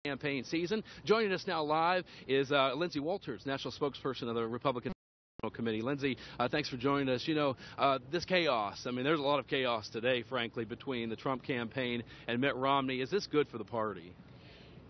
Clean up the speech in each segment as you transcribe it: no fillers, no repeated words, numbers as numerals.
campaign season. Joining us now live is Lindsay Walters, national spokesperson of the Republican Committee. Lindsay, thanks for joining us. You know, this chaos, I mean, there's a lot of chaos today, frankly, between the Trump campaign and Mitt Romney. Is this good for the party?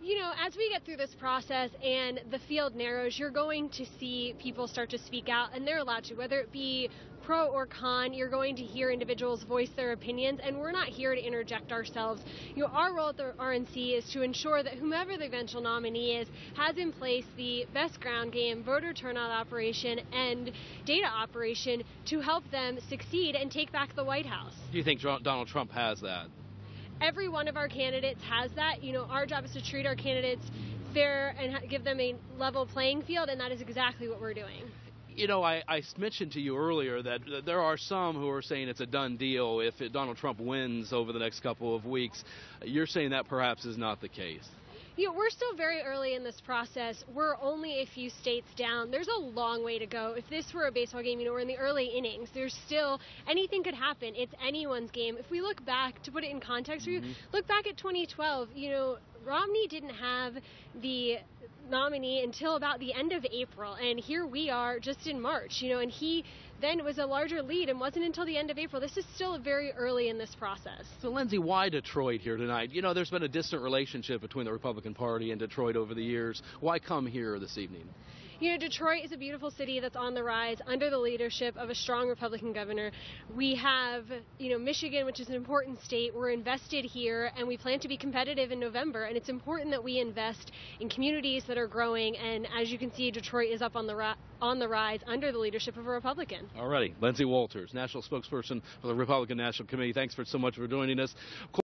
You know, as we get through this process and the field narrows, you're going to see people start to speak out, and they're allowed to, whether it be pro or con. You're going to hear individuals voice their opinions, and we're not here to interject ourselves. You know, our role at the RNC is to ensure that whomever the eventual nominee is has in place the best ground game, voter turnout operation, and data operation to help them succeed and take back the White House. Do you think Donald Trump has that? Every one of our candidates has that. You know, our job is to treat our candidates fair and give them a level playing field, and that is exactly what we're doing. You know, I mentioned to you earlier that there are some who are saying it's a done deal if Donald Trump wins over the next couple of weeks. You're saying that perhaps is not the case. You know, we're still very early in this process. We're only a few states down. There's a long way to go. If this were a baseball game, you know, we're in the early innings. There's still, anything could happen. It's anyone's game. If we look back, to put it in context for you, look back at 2012, you know, Romney didn't have the nominee until about the end of April, and here we are just in March, you know, and he then was a larger lead and wasn't until the end of April. This is still very early in this process. So, Lindsay, why Detroit here tonight? You know, there's been a distant relationship between the Republican Party and Detroit over the years. Why come here this evening? You know, Detroit is a beautiful city that's on the rise under the leadership of a strong Republican governor. We have, you know, Michigan, which is an important state. We're invested here, and we plan to be competitive in November. And it's important that we invest in communities that are growing. And as you can see, Detroit is up on the rise under the leadership of a Republican. All righty. Lindsay Walters, national spokesperson for the Republican National Committee. Thanks so much for joining us.